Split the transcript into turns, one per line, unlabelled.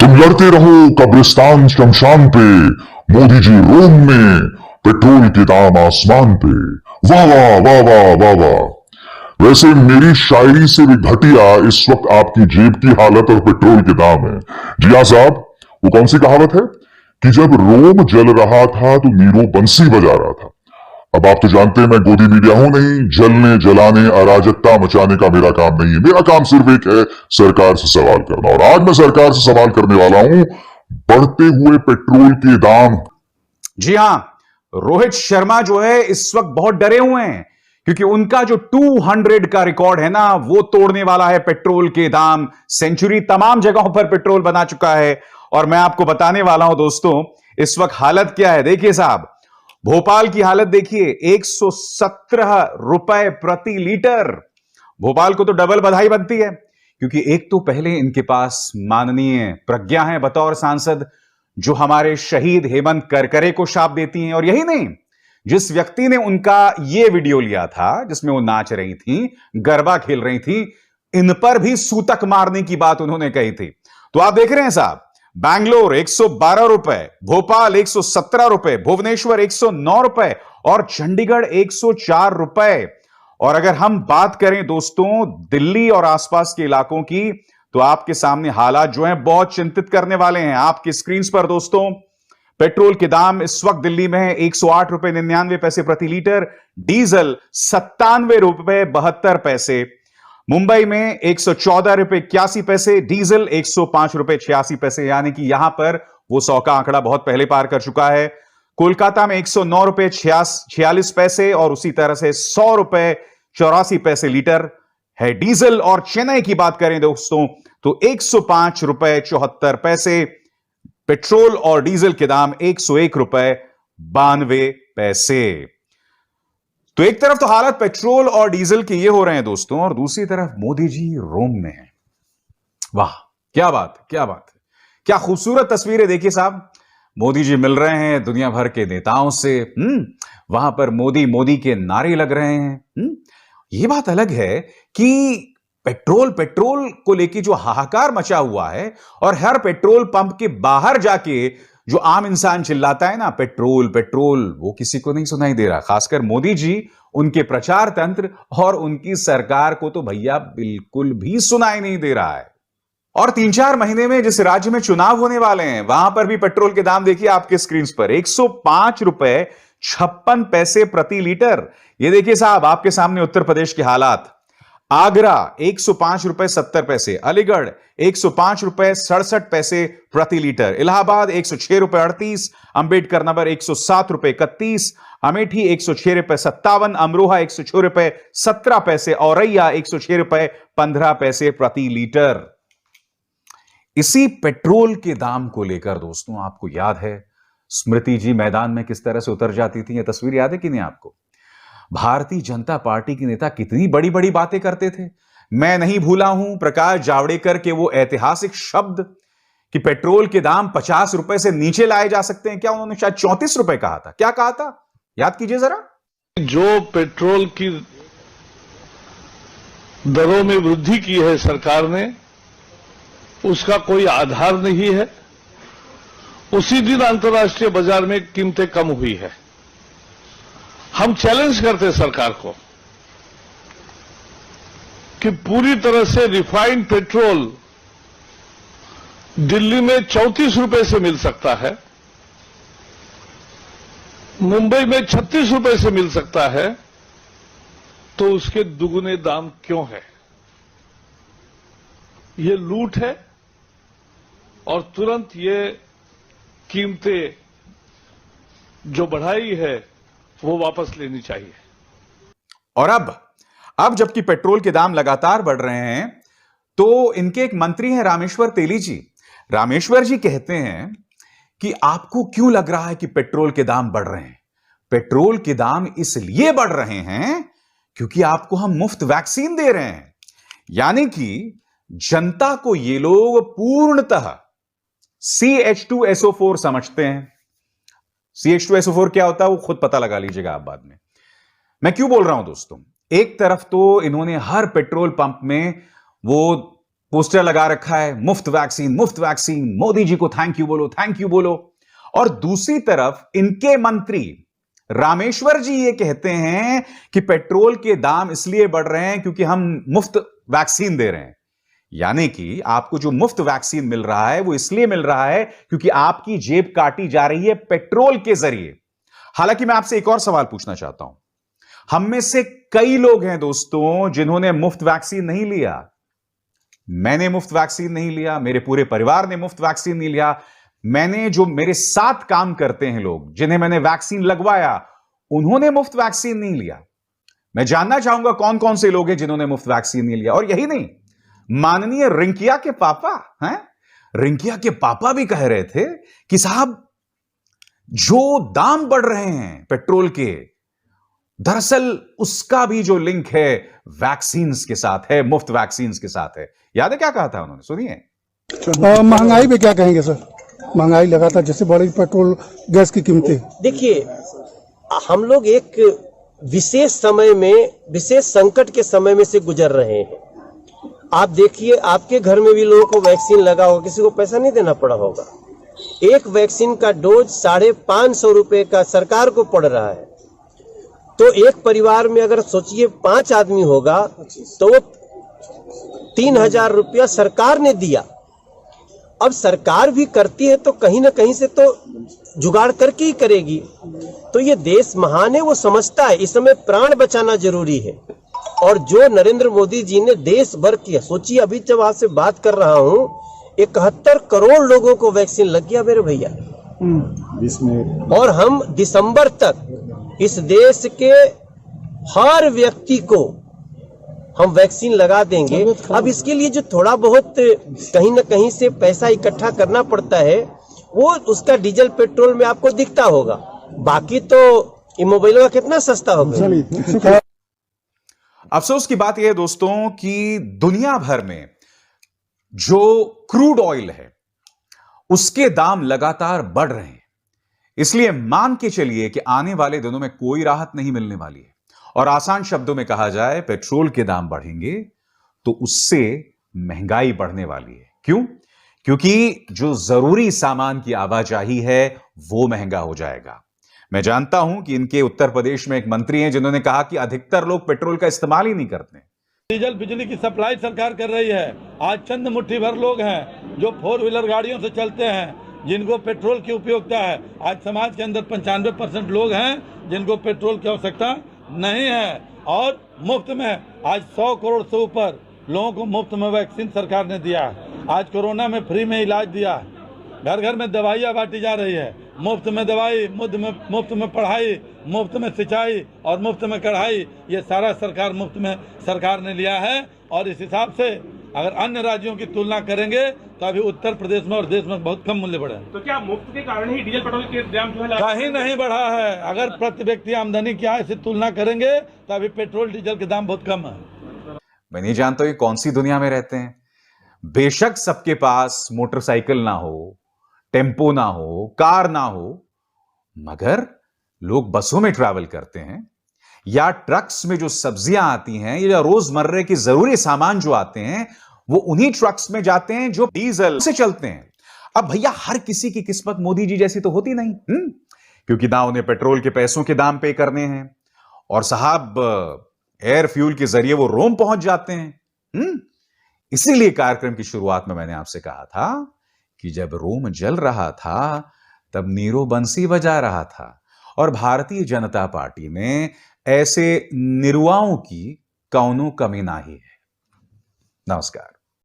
तुम लड़ते रहो कब्रिस्तान शमशान पे, मोदी जी रोम में, पेट्रोल के दाम आसमान पे। वाह वाह वाह वाह वाह वाह। वैसे मेरी शायरी से भी घटिया इस वक्त आपकी जेब की हालत और पेट्रोल के दाम है। जी हाँ साहब, वो कौन सी कहावत है कि जब रोम जल रहा था तो नीरो बंसी बजा रहा था। अब आप तो जानते हैं मैं गोदी मीडिया हूं नहीं, जलने जलाने अराजकता मचाने का मेरा काम नहीं है। मेरा काम सिर्फ एक है, सरकार से सवाल करना। और आज मैं सरकार से सवाल करने वाला हूं बढ़ते हुए पेट्रोल के दाम।
जी हां, रोहित शर्मा जो है इस वक्त बहुत डरे हुए हैं क्योंकि उनका जो 200 का रिकॉर्ड है ना, वो तोड़ने वाला है। पेट्रोल के दाम सेंचुरी तमाम जगहों पर पेट्रोल बना चुका है। और मैं आपको बताने वाला हूं दोस्तों, इस वक्त हालत क्या है। देखिए साहब, भोपाल की हालत देखिए, 117 रुपए प्रति लीटर। भोपाल को तो डबल बधाई बनती है क्योंकि एक तो पहले इनके पास माननीय प्रज्ञा है बतौर सांसद, जो हमारे शहीद हेमंत करकरे को शाप देती हैं। और यही नहीं, जिस व्यक्ति ने उनका यह वीडियो लिया था जिसमें वो नाच रही थी, गरबा खेल रही थी, इन पर भी सूतक मारने की बात उन्होंने कही थी। तो आप देख रहे हैं साहब, बैंगलोर 112 रुपए, भोपाल 117 रुपए, भुवनेश्वर 109 रुपए और चंडीगढ़ 104 रुपए। और अगर हम बात करें दोस्तों दिल्ली और आसपास के इलाकों की, तो आपके सामने हालात जो हैं बहुत चिंतित करने वाले हैं। आपकी स्क्रीन पर दोस्तों पेट्रोल के दाम इस वक्त दिल्ली में है 108 रुपए 99 पैसे प्रति लीटर, डीजल 97 रुपए 72 पैसे, मुंबई में 114 रुपए 81 पैसे, डीजल 105 रुपए 86 पैसे, यानी कि यहां पर वो 100 का आंकड़ा बहुत पहले पार कर चुका है। कोलकाता में 109 रुपए 46 पैसे और उसी तरह से 100 रुपए 84 पैसे लीटर है डीजल। और चेन्नई की बात करें दोस्तों तो 105 रुपए 74 पैसे, पेट्रोल और डीजल के दाम 101 रुपए 92 पैसे। तो एक तरफ तो हालत पेट्रोल और डीजल के ये हो रहे हैं दोस्तों, और दूसरी तरफ मोदी जी रोम में हैं। वाह, क्या बात है, क्या बात है, क्या खूबसूरत तस्वीरें। देखिए साहब, मोदी जी मिल रहे हैं दुनिया भर के नेताओं से। वहां पर मोदी मोदी के नारे लग रहे हैं। ये बात अलग है कि पेट्रोल पेट्रोल को लेके जो हाहाकार मचा हुआ है, और हर पेट्रोल पंप के बाहर जाके जो आम इंसान चिल्लाता है ना पेट्रोल पेट्रोल, वो किसी को नहीं सुनाई दे रहा। खासकर मोदी जी, उनके प्रचार तंत्र और उनकी सरकार को तो भैया बिल्कुल भी सुनाई नहीं दे रहा है। और 3-4 महीने में जिस राज्य में चुनाव होने वाले हैं, वहां पर भी पेट्रोल के दाम देखिए आपके स्क्रीन पर, 105 रुपए 56 पैसे प्रति लीटर। ये देखिए साहब आपके सामने उत्तर प्रदेश के हालात। आगरा 105 रुपए 70 पैसे, अलीगढ़ 105 रुपए 67 पैसे प्रति लीटर, इलाहाबाद 106 रुपए 38, अंबेडकर नगर 107 रुपए 31, अमेठी 106 रुपए 57, अमरोहा 106 रुपए 17 पैसे, औरैया 106 रुपए 15 पैसे प्रति लीटर। इसी पेट्रोल के दाम को लेकर दोस्तों आपको याद है स्मृति जी मैदान में किस तरह से उतर जाती थी? यह तस्वीर याद है कि नहीं आपको? भारतीय जनता पार्टी के नेता कितनी बड़ी बड़ी बातें करते थे। मैं नहीं भूला हूं प्रकाश जावड़ेकर के वो ऐतिहासिक शब्द कि पेट्रोल के दाम 50 रुपए से नीचे लाए जा सकते हैं। क्या उन्होंने शायद 34 रुपए कहा था? क्या कहा था, याद कीजिए जरा।
जो पेट्रोल की दरों में वृद्धि की है सरकार ने, उसका कोई आधार नहीं है। उसी दिन अंतर्राष्ट्रीय बाजार में कीमतें कम हुई है। हम चैलेंज करते हैं सरकार को कि पूरी तरह से रिफाइंड पेट्रोल दिल्ली में 34 रुपए से मिल सकता है, मुंबई में 36 रुपए से मिल सकता है, तो उसके दुगने दाम क्यों है? ये लूट है और तुरंत ये कीमतें जो बढ़ाई है वो वापस लेनी चाहिए।
और अब जबकि पेट्रोल के दाम लगातार बढ़ रहे हैं, तो इनके एक मंत्री हैं रामेश्वर तेली जी। रामेश्वर जी कहते हैं कि आपको क्यों लग रहा है कि पेट्रोल के दाम बढ़ रहे हैं? पेट्रोल के दाम इसलिए बढ़ रहे हैं क्योंकि आपको हम मुफ्त वैक्सीन दे रहे हैं। यानी कि जनता को ये लोग पूर्णतः CH2SO4 समझते हैं। CH2SO4 क्या होता है वो खुद पता लगा लीजिएगा आप बाद में। मैं क्यों बोल रहा हूं दोस्तों, एक तरफ तो इन्होंने हर पेट्रोल पंप में वो पोस्टर लगा रखा है, मुफ्त वैक्सीन, मोदी जी को थैंक यू बोलो। और दूसरी तरफ इनके मंत्री रामेश्वर जी ये कहते हैं कि पेट्रोल के दाम इसलिए बढ़ रहे हैं क्योंकि हम मुफ्त वैक्सीन दे रहे हैं। यानी कि आपको जो मुफ्त वैक्सीन मिल रहा है वो इसलिए मिल रहा है क्योंकि आपकी जेब काटी जा रही है पेट्रोल के जरिए। हालांकि मैं आपसे एक और सवाल पूछना चाहता हूं। हम में से कई लोग हैं दोस्तों जिन्होंने मुफ्त वैक्सीन नहीं लिया। मैंने मुफ्त वैक्सीन नहीं लिया, मेरे पूरे परिवार ने मुफ्त वैक्सीन नहीं लिया। मैंने जो मेरे साथ काम करते हैं लोग जिन्हें मैंने वैक्सीन लगवाया, उन्होंने मुफ्त वैक्सीन नहीं लिया। मैं जानना चाहूंगा कौन कौन से लोग हैं जिन्होंने मुफ्त वैक्सीन नहीं लिया। और यही नहीं, माननीय रिंकिया के पापा हैं, रिंकिया के पापा भी कह रहे थे कि साहब जो दाम बढ़ रहे हैं पेट्रोल के, दरअसल उसका भी जो लिंक है वैक्सीन के साथ है, मुफ्त वैक्सीन के साथ है। याद है क्या कहा था उन्होंने? सुनिए।
महंगाई पे क्या कहेंगे सर? महंगाई लगातार जैसे बढ़ी पेट्रोल गैस की कीमतें।
देखिए, हम लोग एक विशेष समय में, विशेष संकट के समय में से गुजर रहे हैं। आप देखिए, आपके घर में भी लोगों को वैक्सीन लगा होगा, किसी को पैसा नहीं देना पड़ा होगा। एक वैक्सीन का डोज 550 रुपए का सरकार को पड़ रहा है। तो एक परिवार में अगर सोचिए 5 आदमी होगा तो वो 3000 रुपया सरकार ने दिया। अब सरकार भी करती है तो कहीं ना कहीं से तो जुगाड़ करके ही करेगी। तो ये देश महान है, वो समझता है इस समय प्राण बचाना जरूरी है। और जो नरेंद्र मोदी जी ने देश भर किया, सोचिए अभी जब आपसे बात कर रहा हूं 71 करोड़ लोगों को वैक्सीन लग गया मेरे भैया। और हम दिसंबर तक इस देश के हर व्यक्ति को हम वैक्सीन लगा देंगे। अब इसके लिए जो थोड़ा बहुत कहीं न कहीं से पैसा इकट्ठा करना पड़ता है वो उसका डीजल पेट्रोल में आपको दिखता होगा, बाकी तो ये मोबाइल का कितना सस्ता होगा।
अफसोस की बात यह है दोस्तों कि दुनिया भर में जो क्रूड ऑयल है उसके दाम लगातार बढ़ रहे हैं। इसलिए मान के चलिए कि आने वाले दिनों में कोई राहत नहीं मिलने वाली है। और आसान शब्दों में कहा जाए, पेट्रोल के दाम बढ़ेंगे तो उससे महंगाई बढ़ने वाली है। क्यों? क्योंकि जो जरूरी सामान की आवाजाही है वो महंगा हो जाएगा। मैं जानता हूं कि इनके उत्तर प्रदेश में एक मंत्री हैं जिन्होंने कहा कि अधिकतर लोग पेट्रोल का इस्तेमाल ही नहीं करते।
डीजल बिजली की सप्लाई सरकार कर रही है। आज चंद मुट्ठी भर लोग हैं जो 4 व्हीलर गाड़ियों से चलते हैं, जिनको पेट्रोल की उपयोगिता है। आज समाज के अंदर 95% लोग हैं जिनको पेट्रोल की आवश्यकता नहीं है। और मुफ्त में आज 100 करोड़ से ऊपर लोगों को मुफ्त में वैक्सीन सरकार ने दिया है। आज कोरोना में फ्री में इलाज दिया है, घर घर में दवाइयाँ बांटी जा रही है। मुफ्त में दवाई, मुफ्त में पढ़ाई, मुफ्त में सिंचाई और मुफ्त में कढ़ाई, ये सारा सरकार मुफ्त में सरकार ने लिया है। और इस हिसाब से अगर अन्य राज्यों की तुलना करेंगे तो अभी उत्तर प्रदेश में और देश में बहुत कम मूल्य बढ़े।
तो क्या मुफ्त के कारण ही डीजल पेट्रोल के दाम जो है
कहीं नहीं बढ़ा है? अगर प्रति व्यक्ति आमदनी की आय से तुलना करेंगे तो अभी पेट्रोल डीजल के दाम बहुत कम है।
मैं नहीं जानता ये कौन सी दुनिया में रहते हैं। बेशक सबके पास मोटरसाइकिल ना हो, टेम्पो ना हो, कार ना हो, मगर लोग बसों में ट्रैवल करते हैं या ट्रक्स में जो सब्जियां आती हैं या रोजमर्रे के जरूरी सामान जो आते हैं वो उन्हीं ट्रक्स में जाते हैं जो डीजल से चलते हैं। अब भैया हर किसी की किस्मत मोदी जी जैसी तो होती नहीं, क्योंकि ना उन्हें पेट्रोल के पैसों के दाम पे करने हैं और साहब एयर फ्यूल के जरिए वो रोम पहुंच जाते हैं। इसीलिए कार्यक्रम की शुरुआत में मैंने आपसे कहा था कि जब रोम जल रहा था तब नीरो बंसी बजा रहा था। और भारतीय जनता पार्टी में ऐसे निरुआओं की कौनो कमी ना ही है। नमस्कार।